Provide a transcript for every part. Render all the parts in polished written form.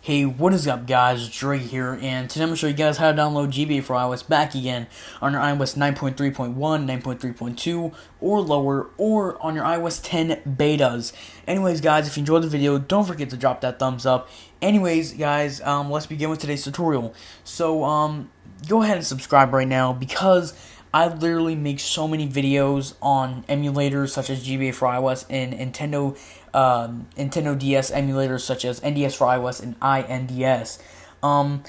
Hey, what is up guys, Drake here, and today I'm going to show you guys how to download GBA4IOS back again on your iOS 9.3.1, 9.3.2, or lower, or on your iOS 10 betas. Anyways guys, if you enjoyed the video, don't forget to drop that thumbs up. Anyways guys, let's begin with today's tutorial. So, go ahead and subscribe right now because I literally make so many videos on emulators such as GBA4iOS and Nintendo DS emulators such as NDS for iOS and iNDS. And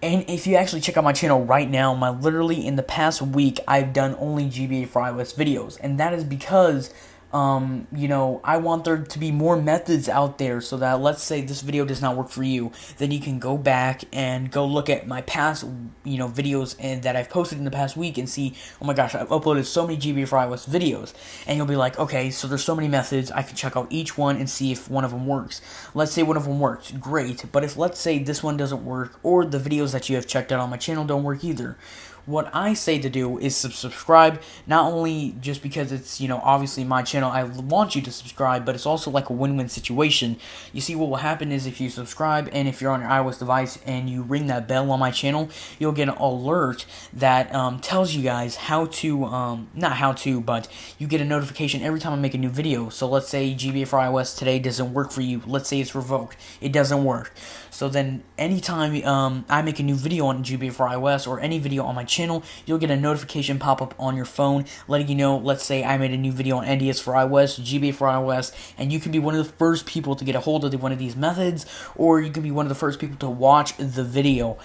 if you actually check out my channel right now, literally in the past week, I've done only GBA4iOS videos, and that is because I want there to be more methods out there so that, let's say this video does not work for you, then you can go back and go look at my past, videos and that I've posted in the past week and see, oh my gosh, I've uploaded so many GBA4iOS videos, and you'll be like, okay, so there's so many methods, I can check out each one and see if one of them works. Let's say one of them works, great, but if let's say this one doesn't work, or the videos that you have checked out on my channel don't work either, what I say to do is subscribe, not only just because it's, obviously my channel, I want you to subscribe, but it's also like a win-win situation. You see, what will happen is if you subscribe, and if you're on your iOS device, and you ring that bell on my channel, you'll get an alert that tells you guys how to, not how to, but you get a notification every time I make a new video. So let's say GBA4iOS today doesn't work for you, let's say it's revoked, it doesn't work. So then anytime I make a new video on GBA4iOS or any video on my channel, you'll get a notification pop up on your phone letting you know, let's say I made a new video on NDS for iOS, GBA4iOS, and you can be one of the first people to get a hold of one of these methods, or you can be one of the first people to watch the video.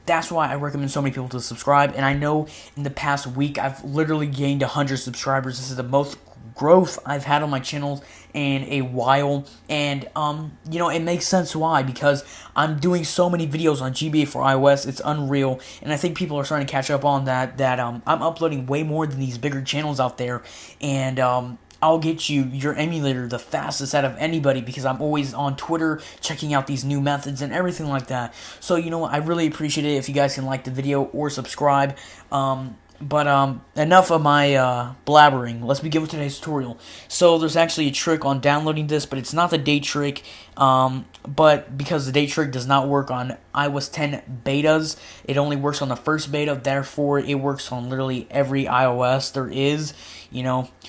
That's why I recommend so many people to subscribe, and I know in the past week I've literally gained 100 subscribers. This is the most growth I've had on my channel in a while, and it makes sense why, because I'm doing so many videos on GBA4iOS, it's unreal, and I think people are starting to catch up on that I'm uploading way more than these bigger channels out there, and I'll get you your emulator the fastest out of anybody because I'm always on Twitter checking out these new methods and everything like that. So I really appreciate it if you guys can like the video or subscribe. But enough of my blabbering. Let's begin with today's tutorial. So there's actually a trick on downloading this, but it's not the date trick. But because the date trick does not work on iOS 10 betas, it only works on the first beta. Therefore, it works on literally every iOS there is.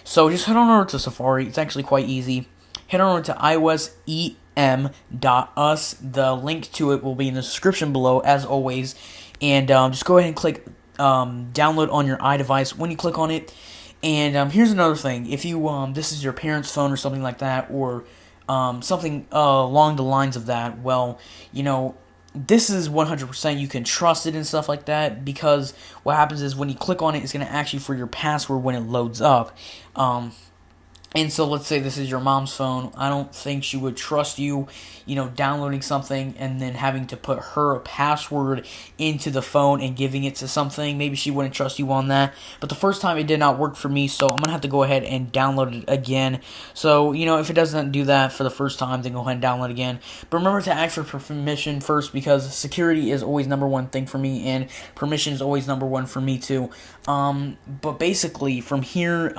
So just head on over to Safari. It's actually quite easy. Head on over to iOS9.us. The link to it will be in the description below, as always. And just go ahead and click download on your iDevice when you click on it. And here's another thing: if you this is your parents' phone or something like that, or something along the lines of that, well, this is 100% you can trust it and stuff like that, because what happens is when you click on it, it's going to ask you for your password when it loads up. And so let's say this is your mom's phone. I don't think she would trust you, downloading something and then having to put her password into the phone and giving it to something. Maybe she wouldn't trust you on that. But the first time it did not work for me, so I'm going to have to go ahead and download it again. So, if it doesn't do that for the first time, then go ahead and download again. But remember to ask for permission first, because security is always #1 thing for me, and permission is always #1 for me too. But basically, from here,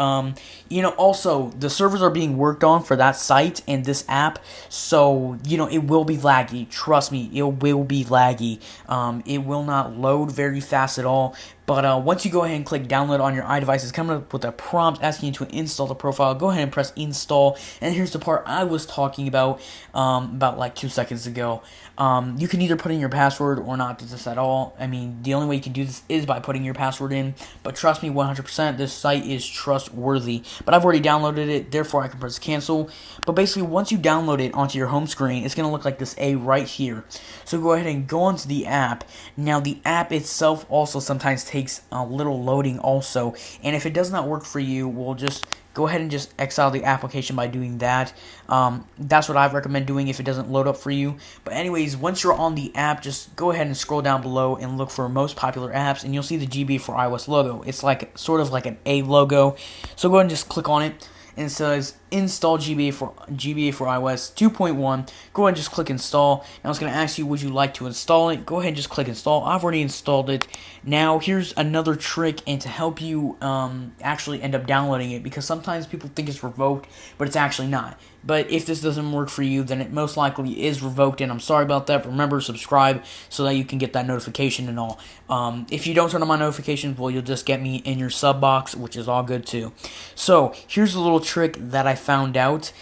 also, the servers are being worked on for that site and this app, so it will be laggy. Trust me, it will be laggy. It will not load very fast at all. But once you go ahead and click download on your iDevice, it's coming up with a prompt asking you to install the profile. Go ahead and press install. And here's the part I was talking about like 2 seconds ago. You can either put in your password or not do this at all. I mean, the only way you can do this is by putting your password in. But trust me, 100%, this site is trustworthy. But I've already downloaded it, therefore I can press cancel. But basically, once you download it onto your home screen, it's going to look like this A right here. So go ahead and go onto the app. Now, the app itself also sometimes takes a little loading also, and if it does not work for you, we'll just go ahead and just exile the application by doing that. That's what I recommend doing if it doesn't load up for you. But anyways, once you're on the app, just go ahead and scroll down below and look for most popular apps, and you'll see the GBA4iOS logo. It's like sort of like an A logo. So go ahead and just click on it, and it says install GBA for iOS 2.1. Go ahead and just click install. Now it's going to ask you, would you like to install it? Go ahead and just click install. I've already installed it. Now here's another trick and to help you actually end up downloading it, because sometimes people think it's revoked, but it's actually not. But if this doesn't work for you, then it most likely is revoked, and I'm sorry about that. Remember, subscribe so that you can get that notification and all. If you don't turn on my notifications, well, you'll just get me in your sub box, which is all good too. So here's a little trick that I found out.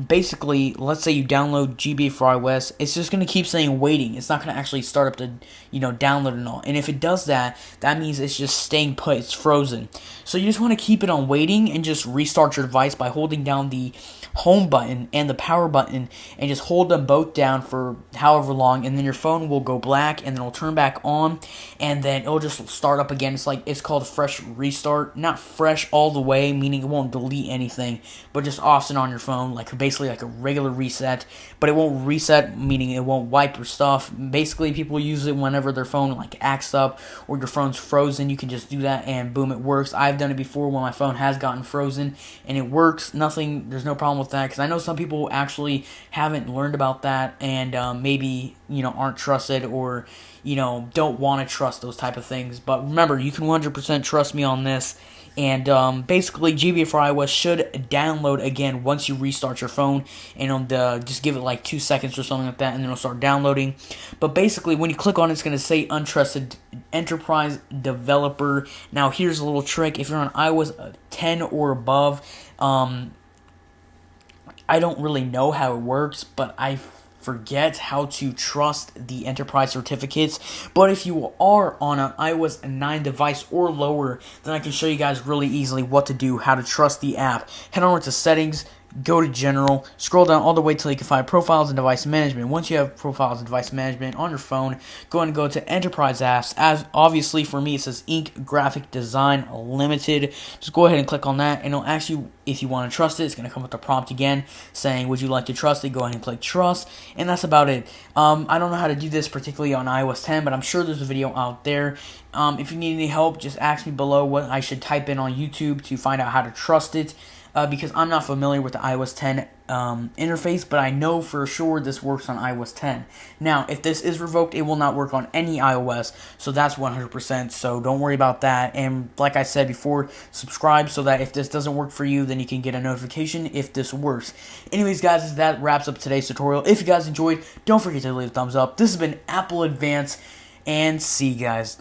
Basically, let's say you download GBA4IOS, it's just going to keep saying waiting. It's not going to actually start up the, download and all. And if it does that, that means it's just staying put. It's frozen. So you just want to keep it on waiting and just restart your device by holding down the home button and the power button and just hold them both down for however long, and then your phone will go black and then it'll turn back on and then it'll just start up again. It's called a fresh restart. Not fresh all the way, meaning it won't delete anything, but just offset on your phone, basically like a regular reset, but it won't reset, meaning it won't wipe your stuff. Basically, people use it whenever their phone acts up or your phone's frozen. You can just do that and boom, it works. I've done it before when my phone has gotten frozen and it works. There's no problem with that, because I know some people actually haven't learned about that and maybe aren't trusted or don't want to trust those type of things. But remember, you can 100% trust me on this. And basically, GBA4iOS should download again once you restart your phone, and just give it 2 seconds or something like that, and then it'll start downloading. But basically, when you click on it, it's going to say untrusted enterprise developer. Now, here's a little trick. If you're on iOS 10 or above, I don't really know how it works, but I forget how to trust the enterprise certificates. But if you are on an iOS 9 device or lower, then I can show you guys really easily what to do, how to trust the app. Head over to settings, go to general, scroll down all the way till you can find profiles and device management. Once you have profiles and device management on your phone, go ahead and go to enterprise apps. As obviously for me, it says Ink Graphic Design Limited. Just go ahead and click on that, and it'll ask you if you want to trust it. It's going to come with a prompt again saying, would you like to trust it? Go ahead and click trust, and that's about it. I don't know how to do this particularly on iOS 10, but I'm sure there's a video out there. If you need any help, just ask me below what I should type in on YouTube to find out how to trust it. Because I'm not familiar with the iOS 10 interface, but I know for sure this works on iOS 10. Now, if this is revoked, it will not work on any iOS, so that's 100%, so don't worry about that. And like I said before, subscribe so that if this doesn't work for you, then you can get a notification if this works. Anyways, guys, that wraps up today's tutorial. If you guys enjoyed, don't forget to leave a thumbs up. This has been Apple Advance, and see you guys.